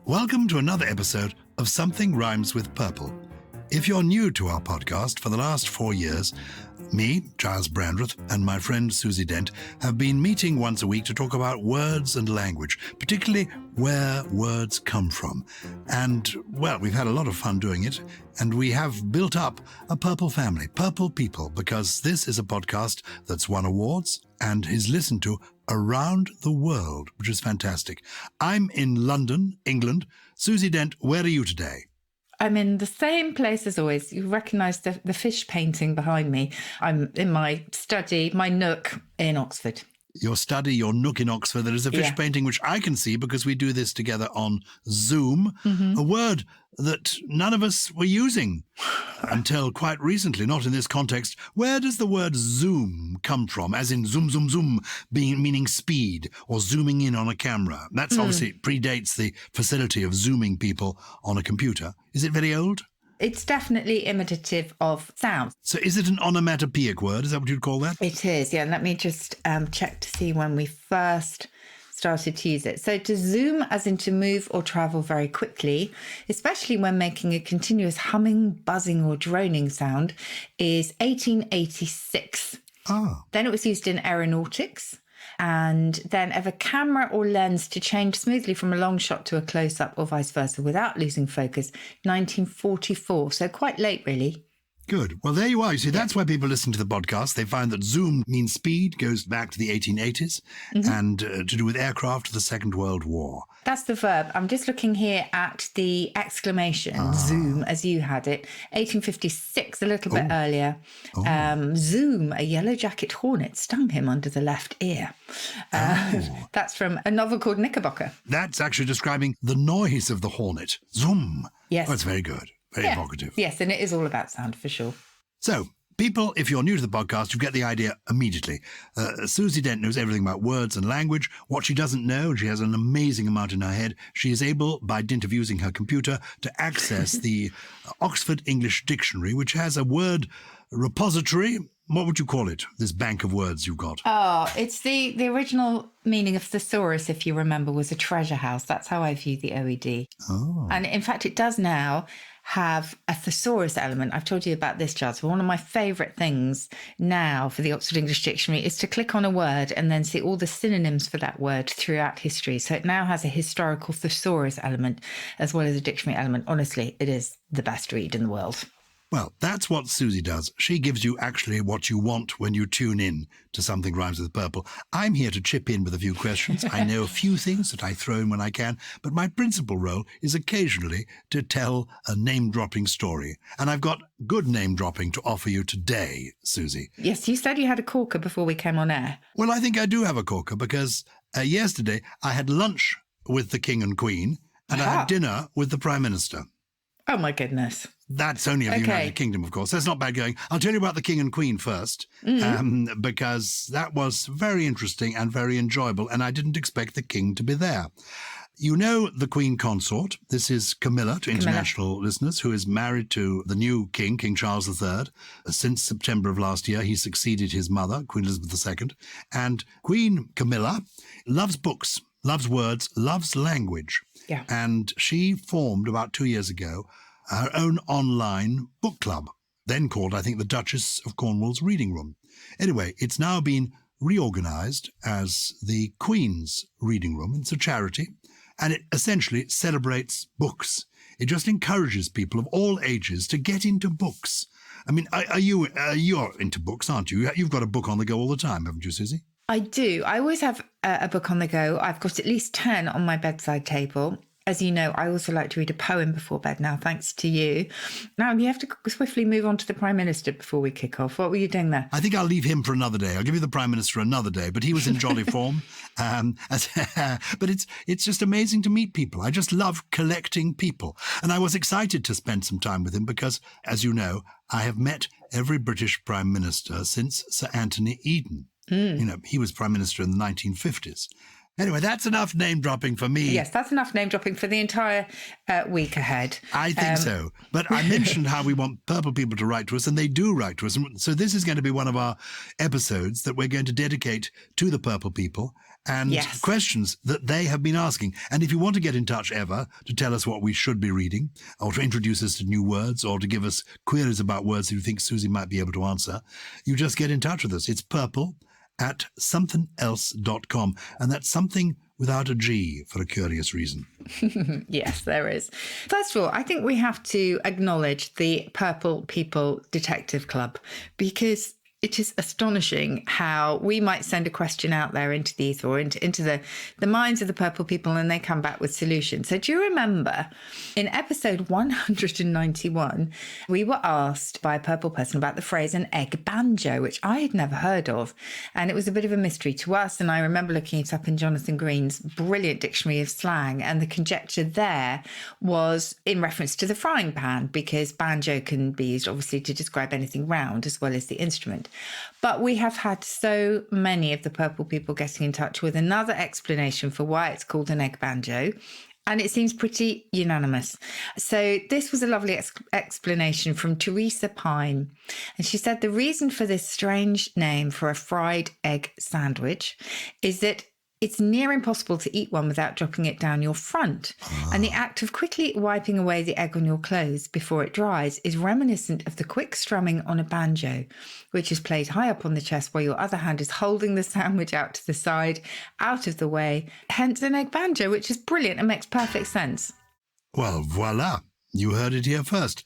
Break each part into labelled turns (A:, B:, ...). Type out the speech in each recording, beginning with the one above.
A: Welcome to another episode of Something Rhymes with Purple. If you're new to our podcast, for the last 4 years, me, Gyles Brandreth, and my friend Susie Dent have been meeting once a week to talk about words and language, particularly where words come from. And, well, we've had a lot of fun doing it, and we have built up a Purple family, Purple people, because this is a podcast that's won awards and is listened to around the world, which is fantastic. I'm in London, England. Susie Dent, where are you today?
B: I'm in the same place as always. You recognise the fish painting behind me. I'm in my study, my nook in Oxford.
A: Your study, your nook in Oxford. There is a fish painting which I can see because we do this together on Zoom, a word that none of us were using until quite recently, not in this context. Where does the word zoom come from? As in zoom, zoom, zoom, meaning speed or zooming in on a camera. That's obviously predates the facility of zooming people on a computer. Is it very old?
B: It's definitely imitative of sound.
A: So is it an onomatopoeic word? Is that what you'd call that?
B: It is, yeah. Let me just check to see when we first started to use it. So to zoom, as in to move or travel very quickly, especially when making a continuous humming, buzzing or droning sound, is 1886.
A: Ah.
B: Then it was used in aeronautics. And then of a camera or lens to change smoothly from a long shot to a close-up or vice versa without losing focus, 1944. So quite late, really.
A: Good. Well, there you are. You see, that's why people listen to the podcast. They find that zoom means speed, goes back to the 1880s, and to do with aircraft, the Second World War.
B: That's the verb. I'm just looking here at the exclamation, zoom, as you had it. 1856, a little bit earlier. Zoom, a yellow jacket hornet stung him under the left ear. That's from a novel called Knickerbocker.
A: That's actually describing the noise of the hornet. Zoom.
B: Yes.
A: Oh, that's very good. Very evocative.
B: Yes, and it is all about sound for sure.
A: So, people, if you're new to the podcast, you get the idea immediately. Susie Dent knows everything about words and language. What she doesn't know, and she has an amazing amount in her head, she is able, by dint of using her computer, to access the Oxford English Dictionary, which has a word repository. What would you call it, this bank of words you've got?
B: Oh, it's the original meaning of thesaurus, if you remember, was a treasure house. That's how I view the OED.
A: Oh.
B: And in fact, it does now have a thesaurus element. I've told you about this, Gyles. One of my favourite things now for the Oxford English Dictionary is to click on a word and then see all the synonyms for that word throughout history. So it now has a historical thesaurus element as well as a dictionary element. Honestly, it is the best read in the world.
A: Well, that's what Susie does. She gives you actually what you want when you tune in to Something Rhymes with Purple. I'm here to chip in with a few questions. I know a few things that I throw in when I can, but my principal role is occasionally to tell a name-dropping story. And I've got good name-dropping to offer you today, Susie.
B: Yes, you said you had a corker before we came on air.
A: Well, I think I do have a corker because yesterday I had lunch with the King and Queen and I had dinner with the Prime Minister.
B: Oh, my goodness.
A: That's only of the United Kingdom, of course. That's not bad going. I'll tell you about the King and Queen first, because that was very interesting and very enjoyable, and I didn't expect the King to be there. You know the Queen Consort. This is Camilla, to international listeners, who is married to the new King, King Charles III. Since September of last year, he succeeded his mother, Queen Elizabeth II. And Queen Camilla loves books, loves words, loves language.
B: Yeah.
A: And she formed, about 2 years ago, her own online book club, then called, I think, the Duchess of Cornwall's Reading Room. Anyway, it's now been reorganised as the Queen's Reading Room. It's a charity, and it essentially celebrates books. It just encourages people of all ages to get into books. I mean, you're into books, aren't you? You've got a book on the go all the time, haven't you, Susie?
B: I do. I always have a book on the go. I've got at least 10 on my bedside table. As you know, I also like to read a poem before bed now, thanks to you. Now, you have to swiftly move on to the Prime Minister before we kick off. What were you doing there?
A: I think I'll leave him for another day. I'll give you the Prime Minister another day, but he was in jolly form. But it's just amazing to meet people. I just love collecting people. And I was excited to spend some time with him because, as you know, I have met every British Prime Minister since Sir Anthony Eden. You know, he was Prime Minister in the 1950s. Anyway, that's enough name dropping for me.
B: Yes, that's enough name dropping for the entire week ahead.
A: I think so. But I mentioned how we want purple people to write to us, and they do write to us. And so this is going to be one of our episodes that we're going to dedicate to the purple people and questions that they have been asking. And if you want to get in touch ever to tell us what we should be reading, or to introduce us to new words, or to give us queries about words that you think Susie might be able to answer, you just get in touch with us. It's purple@somethingelse.com. And that's something without a G for a curious reason.
B: Yes, there is. First of all, I think we have to acknowledge the Purple People Detective Club, because it is astonishing how we might send a question out there into the ether or into the minds of the purple people, and they come back with solutions. So do you remember in episode 191, we were asked by a purple person about the phrase an egg banjo, which I had never heard of. And it was a bit of a mystery to us. And I remember looking it up in Jonathan Green's brilliant dictionary of slang. And the conjecture there was in reference to the frying pan, because banjo can be used obviously to describe anything round as well as the instrument. But we have had so many of the purple people getting in touch with another explanation for why it's called an egg banjo, and it seems pretty unanimous. So this was a lovely explanation from Teresa Pine. And she said the reason for this strange name for a fried egg sandwich is that it's near impossible to eat one without dropping it down your front. And the act of quickly wiping away the egg on your clothes before it dries is reminiscent of the quick strumming on a banjo, which is played high up on the chest while your other hand is holding the sandwich out to the side, out of the way. Hence an egg banjo, which is brilliant and makes perfect sense.
A: Well, voila. You heard it here first.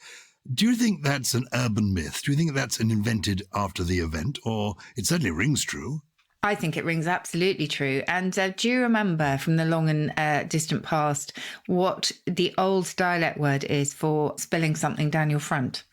A: Do you think that's an urban myth? Do you think that's an invented after the event? Or it certainly rings true.
B: I think it rings absolutely true. And do you remember from the long and distant past what the old dialect word is for spilling something down your front?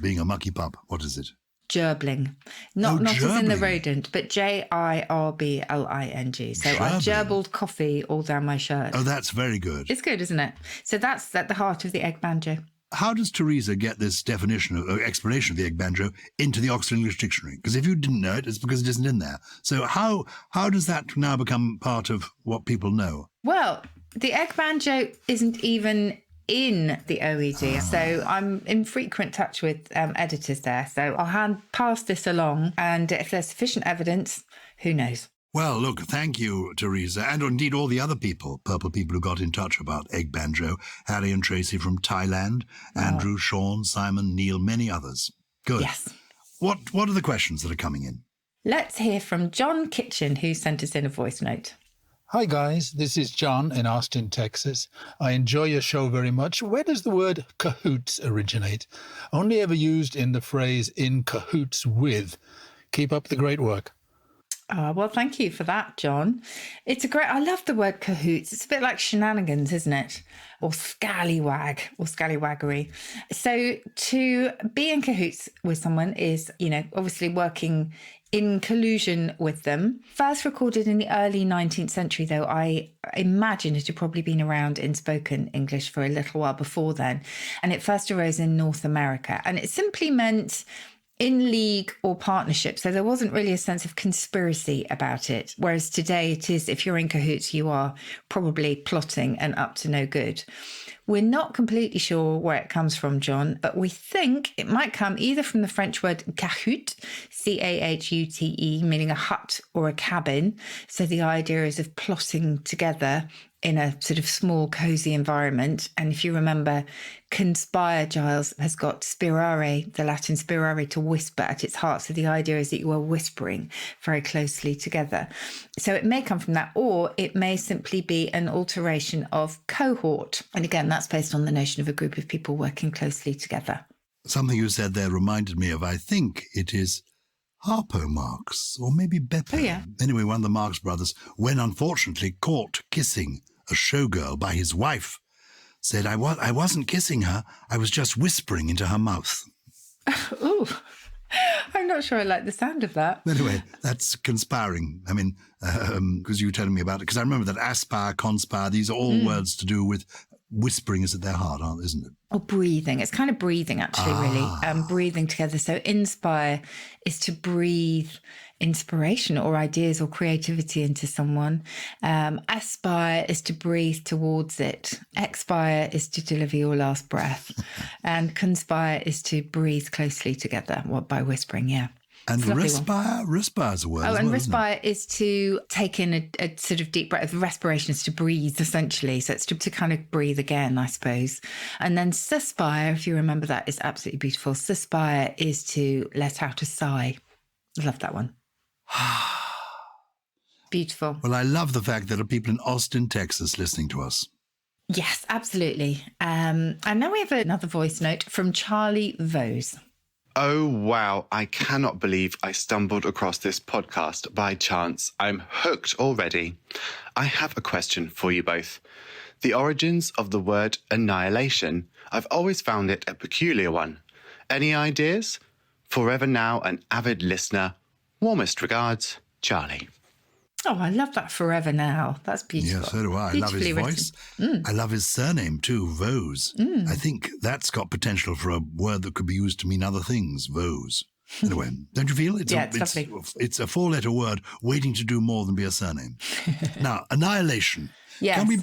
A: Being a mucky pup, what is it?
B: Gerbling. Not as in the
A: gerbling.
B: rodent, but Jirbling. So I gerbled coffee all down my shirt.
A: Oh, that's very good.
B: It's good, isn't it? So that's at the heart of the egg banjo.
A: How does Teresa get this definition or explanation of the egg banjo into the Oxford English Dictionary? Because if you didn't know it, it's because it isn't in there. So how does that now become part of what people know?
B: Well, the egg banjo isn't even in the OED. So I'm in frequent touch with editors there. So I'll hand pass this along. And if there's sufficient evidence, who knows?
A: Well, look, thank you, Teresa, and indeed all the other people, purple people who got in touch about egg banjo, Harry and Tracy from Thailand, Andrew, Sean, Simon, Neil, many others. Good.
B: Yes.
A: What are the questions that are coming in?
B: Let's hear from John Kitchen, who sent us in a voice note.
C: Hi guys, this is John in Austin, Texas. I enjoy your show very much. Where does the word cahoots originate? Only ever used in the phrase in cahoots with. Keep up the great work.
B: Well, thank you for that, John. I love the word cahoots. It's a bit like shenanigans, isn't it? Or scallywag or scallywaggery. So to be in cahoots with someone is, obviously working in collusion with them. First recorded in the early 19th century, though, I imagine it had probably been around in spoken English for a little while before then. And it first arose in North America. And it simply meant in league or partnership. So there wasn't really a sense of conspiracy about it. Whereas today it is, if you're in cahoots, you are probably plotting and up to no good. We're not completely sure where it comes from, John, but we think it might come either from the French word cahoot, C-A-H-U-T-E, meaning a hut or a cabin. So the idea is of plotting together in a sort of small, cosy environment. And if you remember, conspire, Gyles, has got spirare, the Latin spirare, to whisper at its heart. So the idea is that you are whispering very closely together. So it may come from that, or it may simply be an alteration of cohort. And again, that's based on the notion of a group of people working closely together.
A: Something you said there reminded me of, I think it is Harpo Marx, or maybe Beppo.
B: Oh, yeah.
A: Anyway, one of the Marx brothers, when unfortunately caught kissing a showgirl by his wife, said, I wasn't kissing her, I was just whispering into her mouth.
B: Ooh, I'm not sure I like the sound of that.
A: Anyway, that's conspiring. I mean, because you were telling me about it, because I remember that aspire, conspire, these are all words to do with whispering is at their heart, isn't it?
B: Or breathing. It's kind of breathing, actually, really. Breathing together. So inspire is to breathe inspiration or ideas or creativity into someone. Aspire is to breathe towards it. Expire is to deliver your last breath. And conspire is to breathe closely together by whispering, yeah.
A: And respire is a word.
B: Oh,
A: as
B: and
A: well,
B: respire is to take in a sort of deep breath. Respiration is to breathe, essentially. So it's to kind of breathe again, I suppose. And then suspire, if you remember that, is absolutely beautiful. Suspire is to let out a sigh. I love that one. Beautiful.
A: Well, I love the fact that there are people in Austin, Texas listening to us.
B: Yes, absolutely. And now we have another voice note from Charlie Vose.
D: Oh, wow. I cannot believe I stumbled across this podcast by chance. I'm hooked already. I have a question for you both. The origins of the word annihilation. I've always found it a peculiar one. Any ideas? Forever now an avid listener. Warmest regards, Charlie.
B: Oh, I love that forever now. That's beautiful.
A: Yeah, so do I. I love his voice. I love his surname too, Vose. I think that's got potential for a word that could be used to mean other things, Vose. Anyway, don't you feel? It's
B: lovely.
A: It's a four-letter word waiting to do more than be a surname. Now, annihilation.
B: Yes.
A: Can we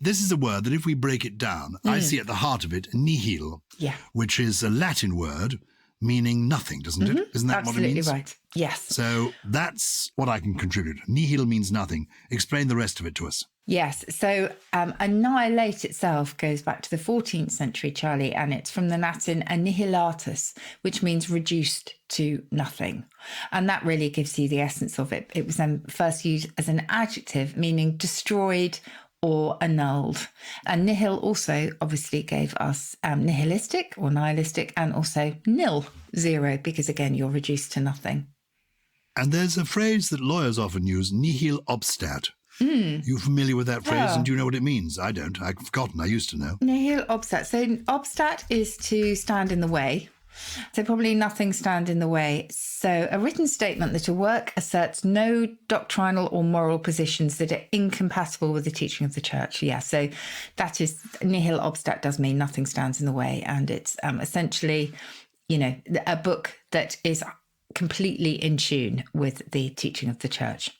A: this is a word that if we break it down, I see at the heart of it nihil, which is a Latin word meaning nothing, doesn't it? Isn't that
B: Absolutely
A: what it means?
B: Right. Yes.
A: So that's what I can contribute. Nihil means nothing. Explain the rest of it to us.
B: Yes. So annihilate itself goes back to the 14th century, Charlie, and it's from the Latin annihilatus, which means reduced to nothing. And that really gives you the essence of it. It was then first used as an adjective, meaning destroyed or annulled. And nihil also obviously gave us nihilistic or nihilistic, and also nil, zero, because again, you're reduced to nothing.
A: And there's a phrase that lawyers often use, nihil obstat. You familiar with that phrase, and do you know what it means? I don't. I've forgotten. I used to know.
B: Nihil obstat. So obstat is to stand in the way. So probably nothing stand in the way. So a written statement that a work asserts no doctrinal or moral positions that are incompatible with the teaching of the church. Yeah, so that is nihil obstat does mean nothing stands in the way. And it's essentially, a book that is completely in tune with the teaching of the church.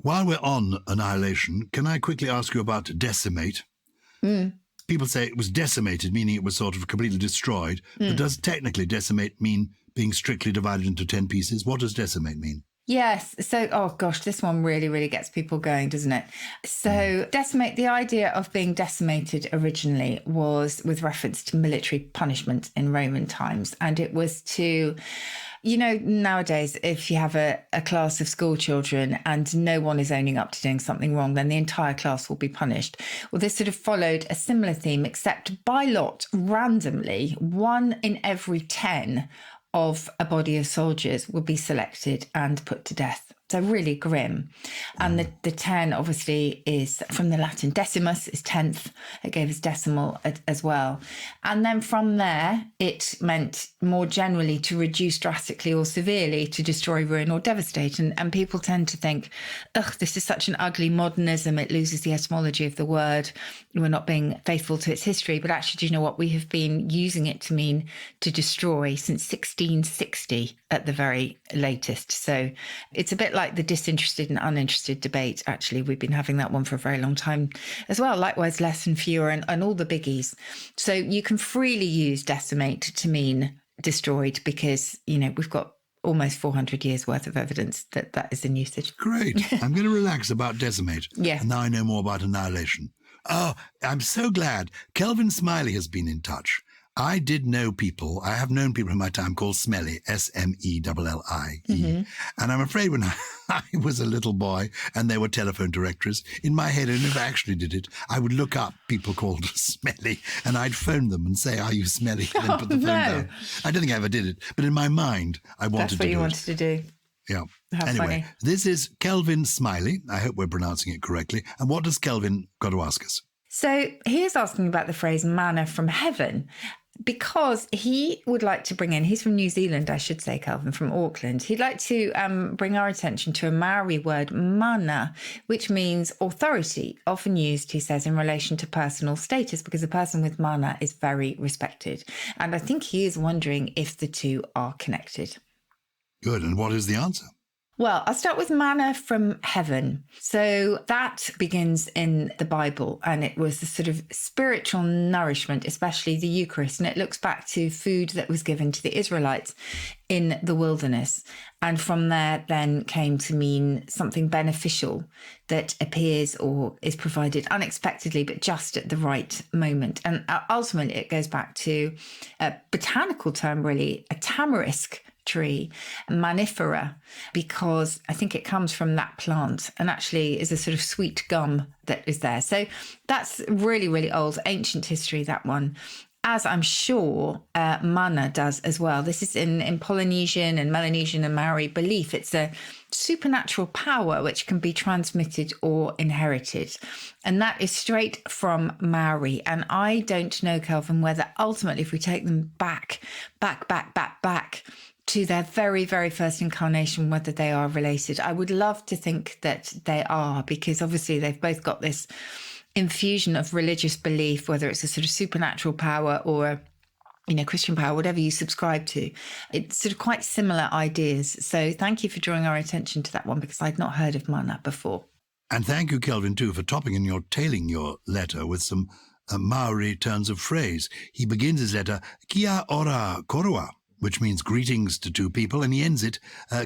A: While we're on annihilation, can I quickly ask you about decimate? People say it was decimated, meaning it was sort of completely destroyed. But does technically decimate mean being strictly divided into 10 pieces? What does decimate mean?
B: Yes. So, oh gosh, this one really, really gets people going, doesn't it? So decimate, the idea of being decimated originally was with reference to military punishment in Roman times. And it was to... nowadays, if you have a class of school children and no one is owning up to doing something wrong, then the entire class will be punished. Well, this sort of followed a similar theme, except by lot, randomly, 1 in every 10 of a body of soldiers would be selected and put to death. So really grim. And the 10 obviously is from the Latin decimus, is 10th. It gave us decimal as well. And then from there, it meant more generally to reduce drastically or severely, to destroy, ruin or devastate. And people tend to think, this is such an ugly modernism. It loses the etymology of the word. We're not being faithful to its history. But actually, do you know what? We have been using it to mean to destroy since 1660 at the very latest. So it's a bit like the disinterested and uninterested debate. Actually, we've been having that one for a very long time as well. Likewise, less and fewer and all the biggies. So you can freely use decimate to mean destroyed because, we've got almost 400 years worth of evidence that is in usage.
A: Great. I'm going to relax about decimate.
B: Yeah.
A: And now I know more about annihilation. Oh, I'm so glad. Kelvin Smiley has been in touch. I have known people in my time called Smelly, Smellie. And I'm afraid when I was a little boy and there were telephone directories, in my head, I never actually did it. I would look up people called Smelly and I'd phone them and say, "Are you Smelly?" And then put the phone down. I don't think I ever did it, but in my mind, I wanted to do it.
B: That's what you wanted to do.
A: Yeah.
B: How
A: anyway,
B: funny.
A: This is Kelvin Smiley. I hope we're pronouncing it correctly. And what does Kelvin got to ask us?
B: So he is asking about the phrase manna from heaven. because he would like to bring in, he's from New Zealand, I should say, Kelvin, from Auckland. He'd like to bring our attention to a Maori word, mana, which means authority, often used, he says, in relation to personal status, because a person with mana is very respected. And I think he is wondering if the two are connected.
A: Good. And what is the answer?
B: Well, I'll start with manna from heaven. So that begins in the Bible, and it was the sort of spiritual nourishment, especially the Eucharist. And it looks back to food that was given to the Israelites in the wilderness. And from there then came to mean something beneficial that appears or is provided unexpectedly, but just at the right moment. And ultimately, it goes back to a botanical term, really, a tamarisk tree, manifera, because I think it comes from that plant and actually is a sort of sweet gum that is there. So that's really, really old, ancient history, that one, as I'm sure mana does as well. This is in Polynesian and Melanesian and Maori belief. It's a supernatural power which can be transmitted or inherited. And that is straight from Maori. And I don't know, Kelvin, whether ultimately if we take them back to their very, very first incarnation, whether they are related. I would love to think that they are, because obviously they've both got this infusion of religious belief, whether it's a sort of supernatural power or, you know, Christian power, whatever you subscribe to. It's sort of quite similar ideas. So thank you for drawing our attention to that one, because I'd not heard of mana before.
A: And thank you, Kelvin, too, for topping and you're tailing your letter with some Maori turns of phrase. He begins his letter, kia ora korua, which means greetings to two people, and he ends it,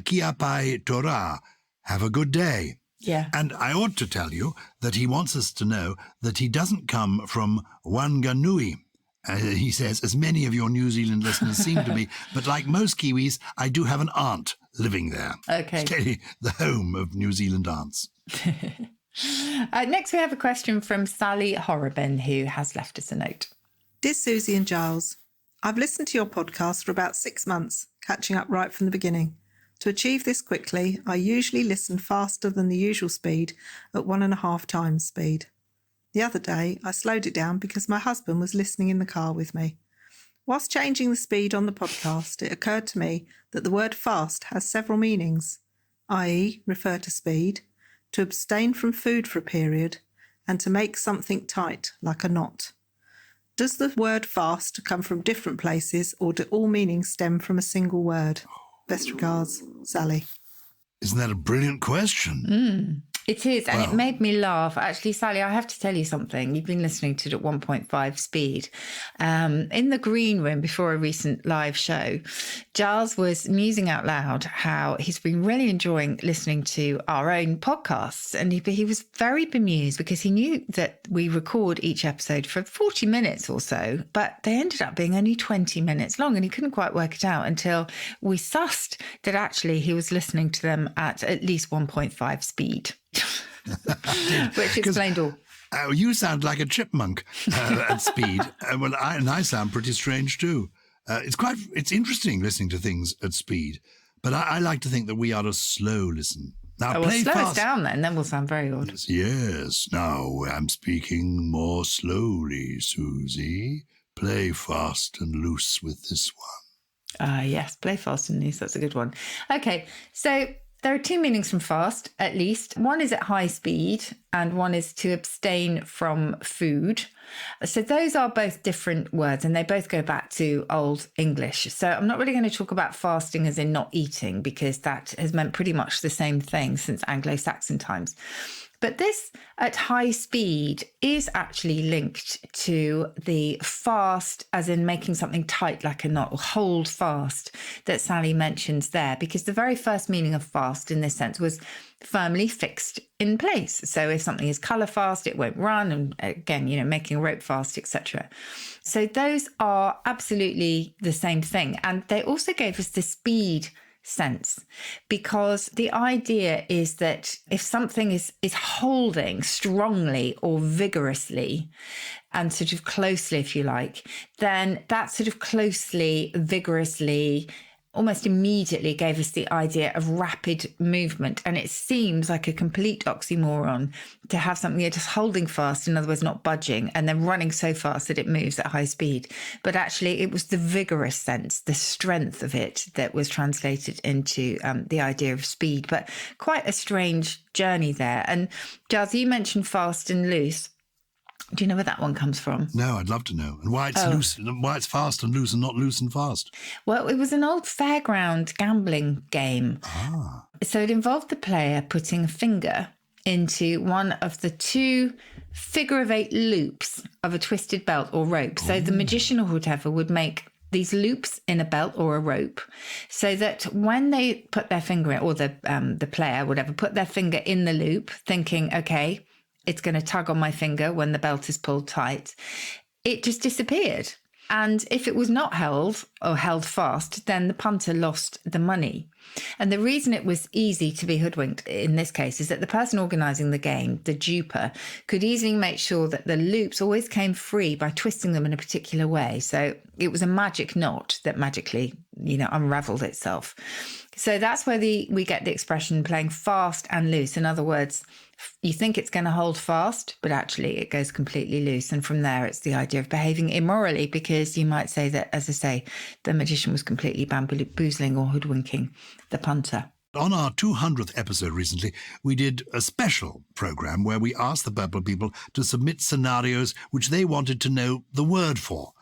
A: kia pai tora, have a good day.
B: Yeah.
A: And I ought to tell you that he wants us to know that he doesn't come from Wanganui. He says, as many of your New Zealand listeners seem to be, but like most Kiwis, I do have an aunt living there.
B: Okay.
A: Steady, the home of New Zealand aunts.
B: Next, we have a question from Sally Horrobin, who has left us a note.
E: Dear Susie and Gyles, I've listened to your podcast for about 6 months, catching up right from the beginning. To achieve this quickly, I usually listen faster than the usual speed at 1.5 times speed. The other day, I slowed it down because my husband was listening in the car with me. Whilst changing the speed on the podcast, it occurred to me that the word fast has several meanings, i.e. refer to speed, to abstain from food for a period, and to make something tight, like a knot. Does the word fast come from different places, or do all meanings stem from a single word? Best regards, Sally.
A: Isn't that a brilliant question?
B: It is, and it made me laugh. Actually, Sally, I have to tell you something. You've been listening to it at 1.5 speed. In the green room before a recent live show, Gyles was musing out loud how he's been really enjoying listening to our own podcasts. And he was very bemused because he knew that we record each episode for 40 minutes or so, but they ended up being only 20 minutes long. And he couldn't quite work it out until we sussed that actually he was listening to them at least 1.5 speed. Which explained all.
A: You sound like a chipmunk at speed. Well, I sound pretty strange too. It's interesting listening to things at speed, but I like to think that we are a slow listen. Now, play
B: slow
A: fast.
B: us down then we'll sound very odd.
A: Yes. Now I'm speaking more slowly, Susie. Play fast and loose with this one.
B: Yes, play fast and loose. That's a good one. Okay, so there are two meanings from fast, at least. One is at high speed and one is to abstain from food. So those are both different words and they both go back to Old English. So I'm not really going to talk about fasting as in not eating, because that has meant pretty much the same thing since Anglo-Saxon times. But this at high speed is actually linked to the fast, as in making something tight like a knot, or hold fast, that Sally mentions there, because the very first meaning of fast in this sense was firmly fixed in place. So if something is colour fast, it won't run. And again, making a rope fast, etc. So those are absolutely the same thing. And they also gave us the speed sense, because the idea is that if something is holding strongly or vigorously and sort of closely, if you like, then that sort of closely, vigorously almost immediately gave us the idea of rapid movement. And it seems like a complete oxymoron to have something you're just holding fast, in other words, not budging, and then running so fast that it moves at high speed. But actually, it was the vigorous sense, the strength of it that was translated into the idea of speed. But quite a strange journey there. And Gyles, you mentioned fast and loose. Do you know where that one comes from?
A: No, I'd love to know. And why it's loose, why it's fast and loose and not loose and fast.
B: Well, it was an old fairground gambling game. So it involved the player putting a finger into one of the 2 figure-of-8 loops of a twisted belt or rope. So the magician or whatever would make these loops in a belt or a rope, so that when they put their finger in, or the player, whatever, put their finger in the loop, thinking, okay, it's going to tug on my finger when the belt is pulled tight, it just disappeared. And if it was not held or held fast, then the punter lost the money. And the reason it was easy to be hoodwinked in this case is that the person organising the game, the duper, could easily make sure that the loops always came free by twisting them in a particular way. So it was a magic knot that magically, unravelled itself. So that's where we get the expression playing fast and loose. In other words, you think it's going to hold fast, but actually it goes completely loose. And from there, it's the idea of behaving immorally, because you might say that, as I say, the magician was completely bamboozling or hoodwinking the punter.
A: On our 200th episode recently, we did a special programme where we asked the Purple people to submit scenarios which they wanted to know the word for.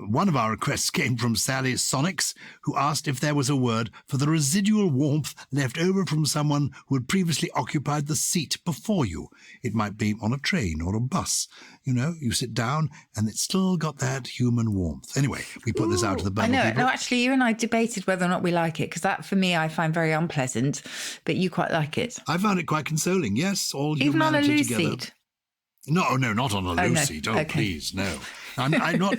A: One of our requests came from Sally Sonics, who asked if there was a word for the residual warmth left over from someone who had previously occupied the seat before you. It might be on a train or a bus. You sit down and it's still got that human warmth. Anyway, we put this out to the Purple people. I know.
B: No, actually, you and I debated whether or not we like it, because that, for me, I find very unpleasant, but you quite like it.
A: I found it quite consoling, yes. All
B: even on a loose
A: together.
B: Seat?
A: No, not on a loose seat. Oh, okay. Please, no. I'm not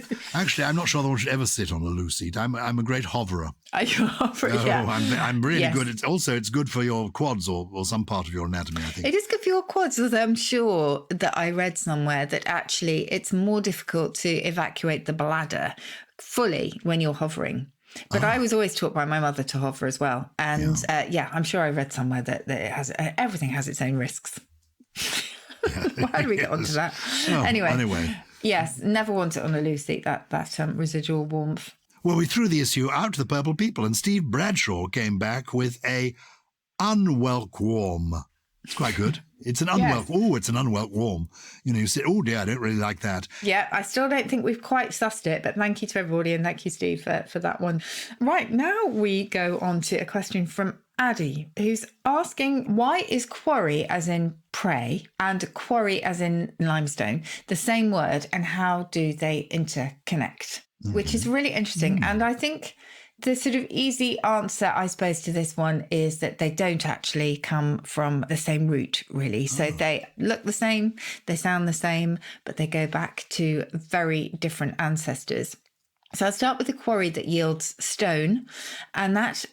A: sure that one should ever sit on a loose seat. I'm a great hoverer.
B: Are you a hoverer? Yeah.
A: I'm really good. It's good for your quads or some part of your anatomy, I think.
B: It is good for your quads, although I'm sure that I read somewhere that actually it's more difficult to evacuate the bladder fully when you're hovering. But I was always taught by my mother to hover as well. And I'm sure I read somewhere that it has everything has its own risks. Why did we get onto that? Anyway. Yes, never want it on a loose seat, that residual warmth.
A: Well, we threw the issue out to the Purple people, and Steve Bradshaw came back with a unwelcome. It's quite good. It's an unwelcome. Yes. Oh, it's an unwelcome. You say, oh dear, I don't really like that.
B: Yeah, I still don't think we've quite sussed it, but thank you to everybody, and thank you, Steve, for that one. Right, now we go on to a question from Addy, who's asking, why is quarry as in prey and quarry as in limestone the same word, and how do they interconnect? Which is really interesting. And I think the sort of easy answer, I suppose, to this one is that they don't actually come from the same root, really. So they look the same, they sound the same, but they go back to very different ancestors. So I'll start with the quarry that yields stone, and that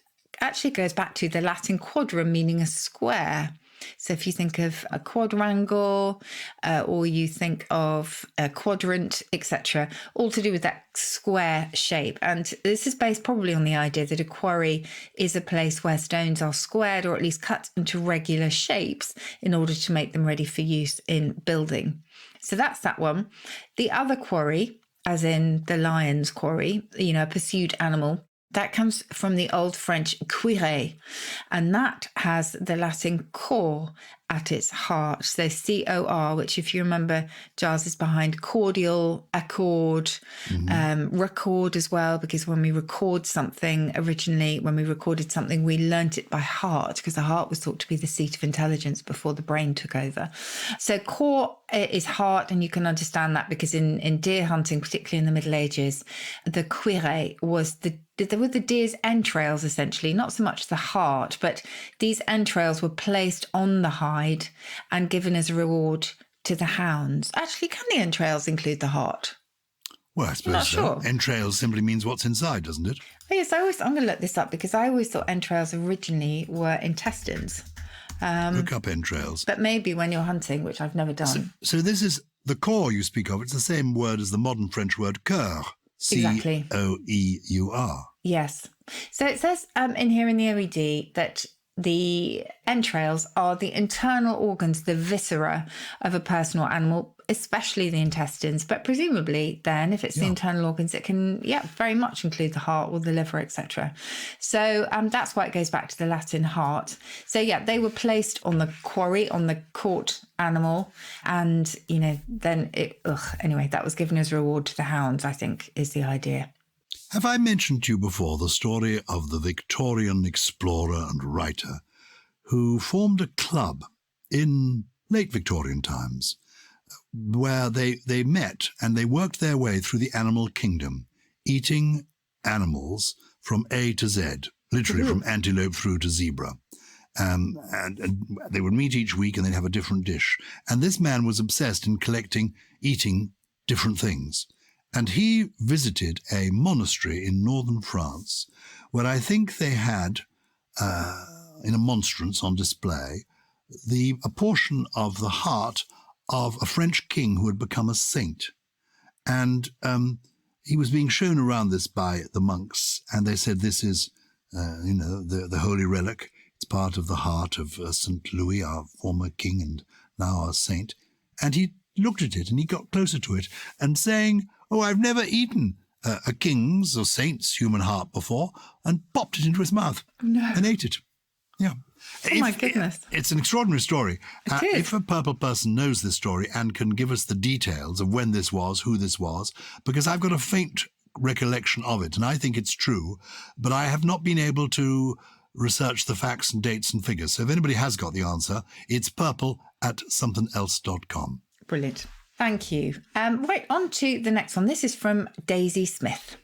B: actually goes back to the Latin quadrum, meaning a square. So if you think of a quadrangle, or you think of a quadrant, etc., all to do with that square shape. And this is based probably on the idea that a quarry is a place where stones are squared, or at least cut into regular shapes in order to make them ready for use in building. So that's that one. The other quarry, as in the lion's quarry, a pursued animal, that comes from the Old French cuire, and that has the Latin cor at its heart. So C-O-R, which, if you remember, Gyles is behind cordial, accord, record as well, because when we record something, originally, when we recorded something, we learnt it by heart, because the heart was thought to be the seat of intelligence before the brain took over. So cor is heart, and you can understand that because in deer hunting, particularly in the Middle Ages, the cuire was the deer's entrails, essentially, not so much the heart, but these entrails were placed on the hide and given as a reward to the hounds. Actually, can the entrails include the heart?
A: Well, I suppose so. Sure. Entrails simply means what's inside, doesn't it?
B: Oh, yes, I'm going to look this up, because I always thought entrails originally were intestines.
A: Look up entrails.
B: But maybe when you're hunting, which I've never done.
A: So this is the core you speak of. It's the same word as the modern French word cœur.
B: Exactly.
A: C-O-E-U-R.
B: Yes. So it says in here in the OED that the entrails are the internal organs, the viscera of a person or animal, especially the intestines. But presumably then, if it's the internal organs, it can, very much include the heart or the liver, etc. So that's why it goes back to the Latin heart. So they were placed on the quarry, on the caught animal. And, then anyway, that was given as a reward to the hounds, I think, is the idea.
A: Have I mentioned to you before the story of the Victorian explorer and writer who formed a club in late Victorian times where they met and they worked their way through the animal kingdom, eating animals from A to Z, literally from antelope through to zebra. And they would meet each week and they'd have a different dish. And this man was obsessed in eating different things. And he visited a monastery in northern France where I think they had, in a monstrance on display, a portion of the heart of a French king who had become a saint. And he was being shown around this by the monks, and they said, this is, the holy relic. It's part of the heart of St. Louis, our former king and now our saint. And he looked at it and he got closer to it and saying, "Oh, I've never eaten a king's or saint's human heart before," and popped it into his mouth and ate it. Yeah.
B: Oh, my goodness.
A: It's an extraordinary story.
B: It is.
A: If a purple person knows this story and can give us the details of when this was, who this was, because I've got a faint recollection of it, and I think it's true, but I have not been able to research the facts and dates and figures. So if anybody has got the answer, it's purple@somethingelse.com.
B: Brilliant. Thank you. Right, on to the next one. This is from Daisy Smith.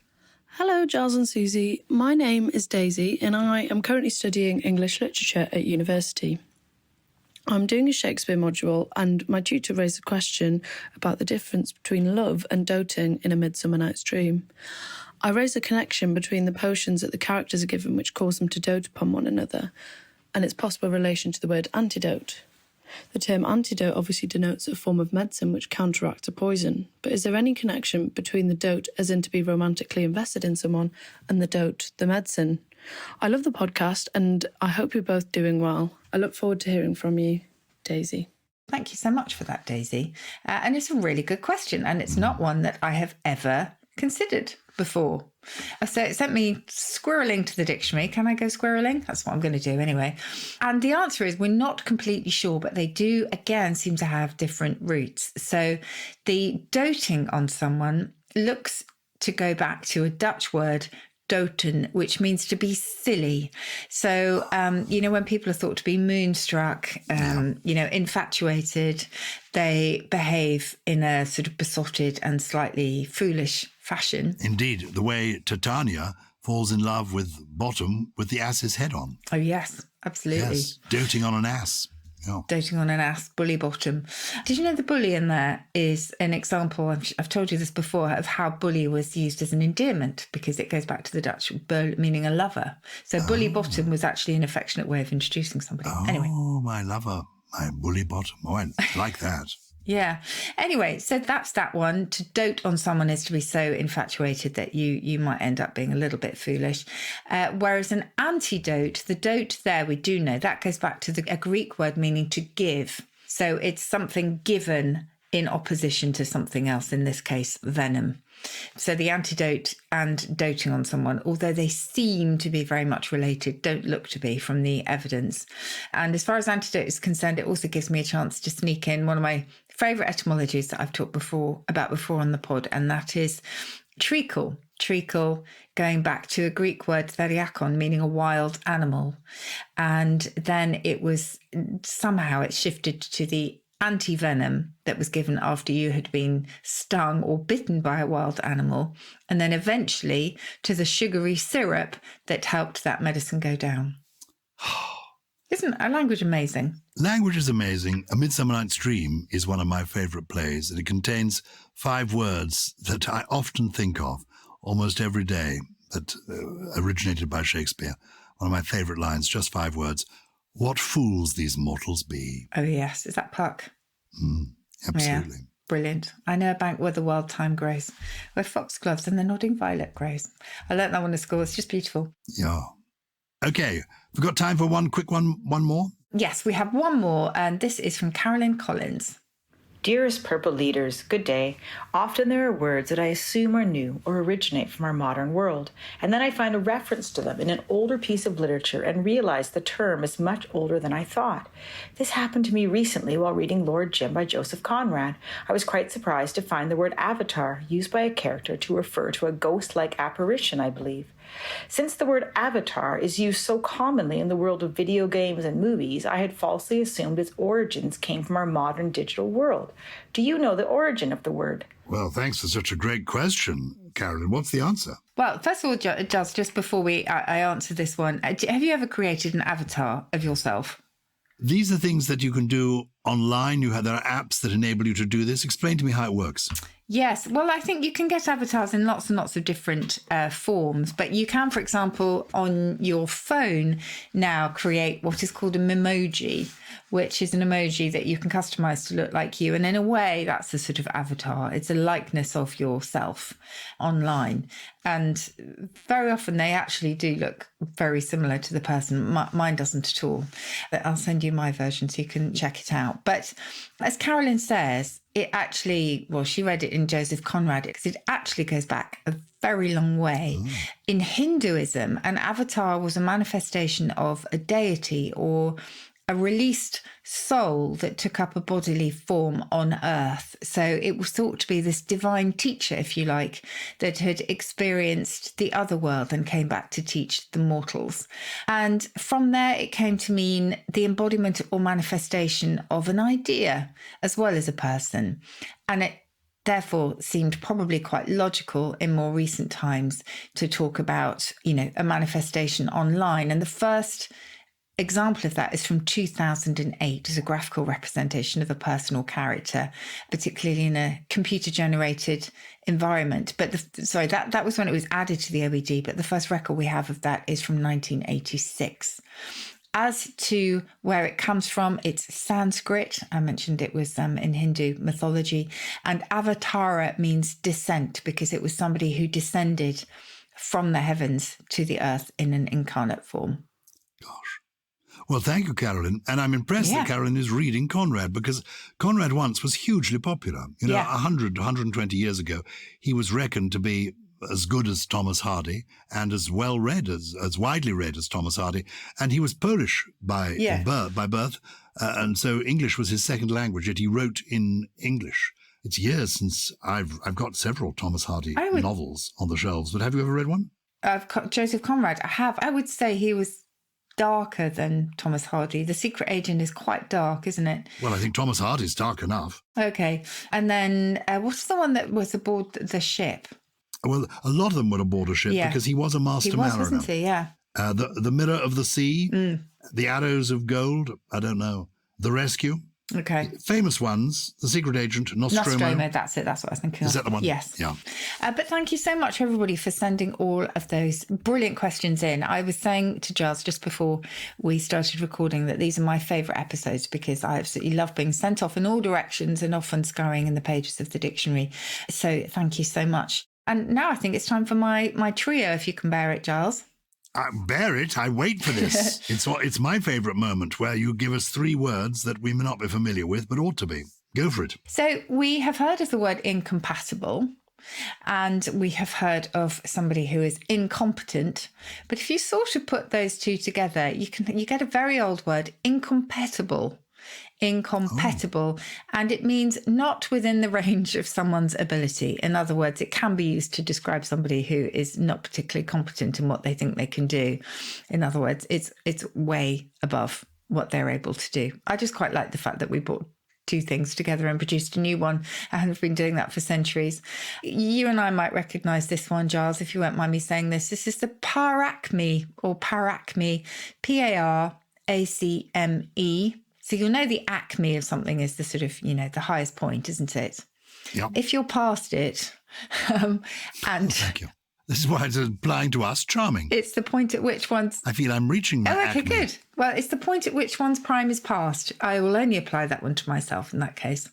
F: Hello, Gyles and Susie. My name is Daisy, and I am currently studying English literature at university. I'm doing a Shakespeare module, and my tutor raised a question about the difference between love and doting in A Midsummer Night's Dream. I raised a connection between the potions that the characters are given which cause them to dote upon one another, and its possible relation to the word antidote. The term antidote obviously denotes a form of medicine which counteracts a poison, but is there any connection between the dote, as in to be romantically invested in someone, and the dote, the medicine? I love the podcast and I hope you're both doing well. I look forward to hearing from you. Daisy.
B: Thank you so much for that, Daisy. And it's a really good question, and it's not one that I have ever considered before. So it sent me squirreling to the dictionary. Can I go squirreling? That's what I'm going to do anyway. And the answer is we're not completely sure, but they do, again, seem to have different roots. So the doting on someone looks to go back to a Dutch word, doten, which means to be silly. So, when people are thought to be moonstruck, infatuated, they behave in a sort of besotted and slightly foolish fashion.
A: Indeed, the way Titania falls in love with Bottom with the ass's head on.
B: Oh, yes, absolutely.
A: Yes, doting on an ass. Oh.
B: Doting on an ass, bully bottom. Did you know the bully in there is an example, I've told you this before, of how bully was used as an endearment, because it goes back to the Dutch, meaning a lover. So bully bottom was actually an affectionate way of introducing somebody. Anyway.
A: Oh, my lover, my bully bottom. Oh, I like that.
B: Yeah. Anyway, so that's that one. To dote on someone is to be so infatuated that you might end up being a little bit foolish. Whereas an antidote, the dote there, we do know, that goes back to a Greek word meaning to give. So it's something given in opposition to something else, in this case, venom. So the antidote and doting on someone, although they seem to be very much related, don't look to be from the evidence. And as far as antidote is concerned, it also gives me a chance to sneak in one of my favourite etymologies that I've talked about before on the pod, and that is treacle. Treacle, going back to a Greek word, theriakon, meaning a wild animal. And then somehow it shifted to the anti-venom that was given after you had been stung or bitten by a wild animal, and then eventually to the sugary syrup that helped that medicine go down. Isn't a language amazing?
A: Language is amazing. A Midsummer Night's Dream is one of my favourite plays, and it contains 5 words that I often think of almost every day, that originated by Shakespeare. One of my favourite lines, just 5 words. What fools these mortals be.
B: Oh, yes. Is that Puck?
A: Absolutely.
B: Brilliant. I know a bank where the wild thyme grows, where foxgloves and the nodding violet grows. I learnt that one at school. It's just beautiful.
A: Yeah. Okay, we've got time for one quick one more.
B: Yes, we have one more, and this is from Carolyn Collins.
G: Dearest Purple Leaders, good day. Often there are words that I assume are new or originate from our modern world, and then I find a reference to them in an older piece of literature and realize the term is much older than I thought. This happened to me recently while reading Lord Jim by Joseph Conrad. I was quite surprised to find the word avatar used by a character to refer to a ghost-like apparition, I believe. Since the word avatar is used so commonly in the world of video games and movies, I had falsely assumed its origins came from our modern digital world. Do you know the origin of the word?
A: Well, thanks for such a great question, Carolyn. What's the answer?
B: Well, first of all, just before I answer this one, have you ever created an avatar of yourself?
A: These are things that you can do online. There are apps that enable you to do this. Explain to me how it works.
B: Yes. Well, I think you can get avatars in lots and lots of different forms, but you can, for example, on your phone now create what is called a memoji, which is an emoji that you can customize to look like you. And in a way, that's a sort of avatar. It's a likeness of yourself online. And very often they actually do look very similar to the person. Mine doesn't at all. But I'll send you my version so you can check it out. But as Carolyn says, it actually, well, she read it in Joseph Conrad because it actually goes back a very long way. In Hinduism, an avatar was a manifestation of a deity or a released soul that took up a bodily form on earth. So it was thought to be this divine teacher, if you like, that had experienced the other world and came back to teach the mortals. And from there, it came to mean the embodiment or manifestation of an idea as well as a person. And it therefore seemed probably quite logical in more recent times to talk about, a manifestation online. And the first example of that is from 2008 as a graphical representation of a person or character, particularly in a computer-generated environment. But that was when it was added to the OED, but the first record we have of that is from 1986. As to where it comes from, it's Sanskrit. I mentioned it was in Hindu mythology. And avatara means descent because it was somebody who descended from the heavens to the earth in an incarnate form.
A: Gosh. Well, thank you, Carolyn. And I'm impressed that Carolyn is reading Conrad because Conrad once was hugely popular. 120 years ago, he was reckoned to be as good as Thomas Hardy and as well read, as widely read as Thomas Hardy. And he was Polish by birth. And so English was his second language, yet he wrote in English. It's years since I've got several Thomas Hardy novels on the shelves, but have you ever read one?
B: Joseph Conrad, I have. I would say he was darker than Thomas Hardy. The Secret Agent is quite dark, isn't it?
A: Well, I think Thomas Hardy's dark enough.
B: Okay. And then what's the one that was aboard the ship?
A: Well, a lot of them were aboard a ship because he was a master mariner. He was,
B: wasn't he? Yeah.
A: The Mirror of the Sea, The Arrows of Gold, I don't know, The Rescue.
B: Okay.
A: Famous ones, The Secret Agent, Nostromo.
B: That's it. That's what I was thinking of.
A: Is that the one?
B: Yes.
A: Yeah.
B: But thank you so much, everybody, for sending all of those brilliant questions in. I was saying to Gyles just before we started recording that these are my favourite episodes because I absolutely love being sent off in all directions and often scurrying in the pages of the dictionary. So thank you so much. And now I think it's time for my trio, if you can bear it, Gyles.
A: Bear it. I wait for this. It's my favourite moment where you give us 3 words that we may not be familiar with, but ought to be. Go for it.
B: So we have heard of the word incompatible, and we have heard of somebody who is incompetent. But if you sort of put those two together, you get a very old word, incompatible. And it means not within the range of someone's ability. In other words, it can be used to describe somebody who is not particularly competent in what they think they can do. In other words, it's way above what they're able to do. I just quite like the fact that we brought 2 things together and produced a new one and have been doing that for centuries. You and I might recognise this one, Gyles, if you won't mind me saying this. This is the paracme or paracme, P-A-R-A-C-M-E. So you'll know the acme of something is the sort of, the highest point, isn't it?
A: Yeah.
B: If you're past it, and
A: thank you. This is why it's applying to us. Charming.
B: It's the point at which one's...
A: I feel I'm reaching my
B: okay,
A: acme.
B: good. Well, it's the point at which one's prime is past. I will only apply that one to myself in that case.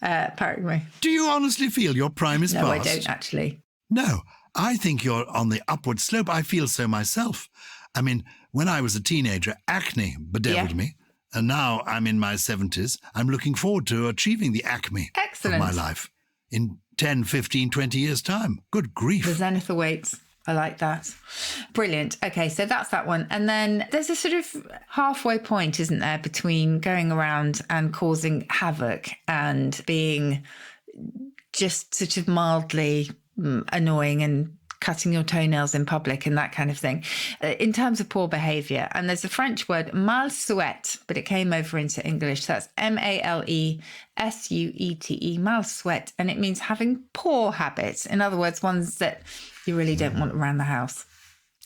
B: Apparently.
A: Do you honestly feel your prime is
B: No,
A: past?
B: I don't actually.
A: No, I think you're on the upward slope. I feel so myself. I mean, when I was a teenager, acne bedeviled me. And now I'm in my 70s. I'm looking forward to achieving the acme
B: Excellent.
A: of my life in 10, 15, 20 years' time. Good grief.
B: The zenith awaits. I like that. Brilliant. Okay, so that's that one. And then there's a sort of halfway point, isn't there, between going around and causing havoc and being just sort of mildly annoying and cutting your toenails in public and that kind of thing, in terms of poor behaviour. And there's a French word, malsouet, but it came over into English. So that's Malessuete, malsouet, and it means having poor habits. In other words, ones that you really don't want around the house.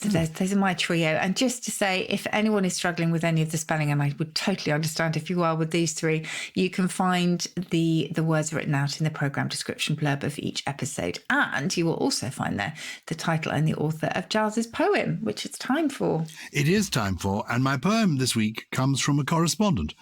B: So those are my trio. And just to say, if anyone is struggling with any of the spelling, and I would totally understand if you are with these three, you can find the words written out in the programme description blurb of each episode. And you will also find there the title and the author of Gyles's poem, which it's time for.
A: It is time for, and my poem this week comes from a correspondent.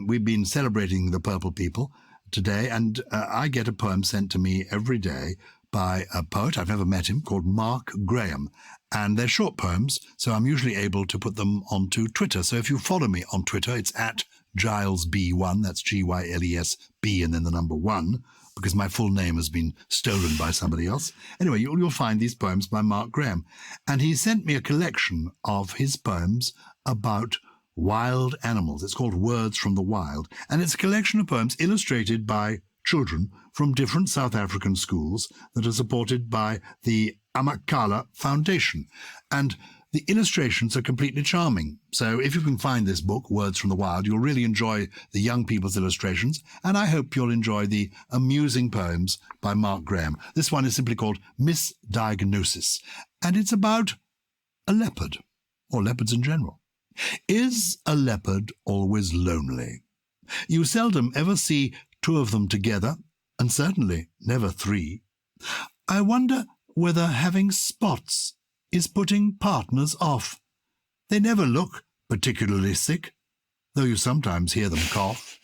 A: We've been celebrating the Purple People today, and I get a poem sent to me every day by a poet, I've never met him, called Mark Graham. And they're short poems, so I'm usually able to put them onto Twitter. So if you follow me on Twitter, it's at GylesB1, that's GYLESB and then the number 1, because my full name has been stolen by somebody else. Anyway, you'll find these poems by Mark Graham. And he sent me a collection of his poems about wild animals. It's called Words from the Wild. And it's a collection of poems illustrated by children from different South African schools that are supported by the Amakala Foundation. And the illustrations are completely charming. So if you can find this book, Words from the Wild, you'll really enjoy the young people's illustrations, and I hope you'll enjoy the amusing poems by Mark Graham. This one is simply called Misdiagnosis, and it's about a leopard, or leopards in general. Is a leopard always lonely? You seldom ever see 2 of them together, and certainly never 3. I wonder whether having spots is putting partners off. They never look particularly sick, though you sometimes hear them cough.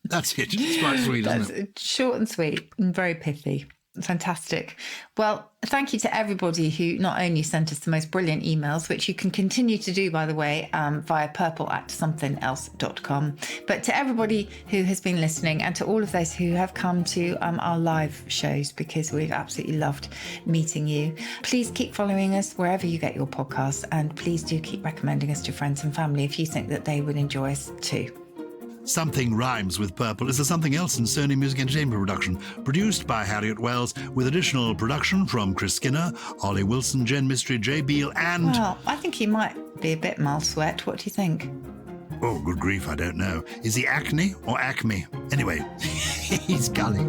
A: That's it. It's quite sweet, isn't it?
B: That's short and sweet and very pithy. Fantastic. Well, thank you to everybody who not only sent us the most brilliant emails, which you can continue to do, by the way, via purple@somethingelse.com, but to everybody who has been listening and to all of those who have come to our live shows, because we've absolutely loved meeting you. Please keep following us wherever you get your podcasts, and please do keep recommending us to friends and family if you think that they would enjoy us too.
A: Something Rhymes with Purple is a Something Else and Sony Music Entertainment production, produced by Harriet Wells, with additional production from Chris Skinner, Ollie Wilson, Jen Mystery, Jay Beale, and...
B: Well, I think he might be a bit malsouet. What do you think?
A: Oh, good grief, I don't know. Is he acne or acme? Anyway, he's gully.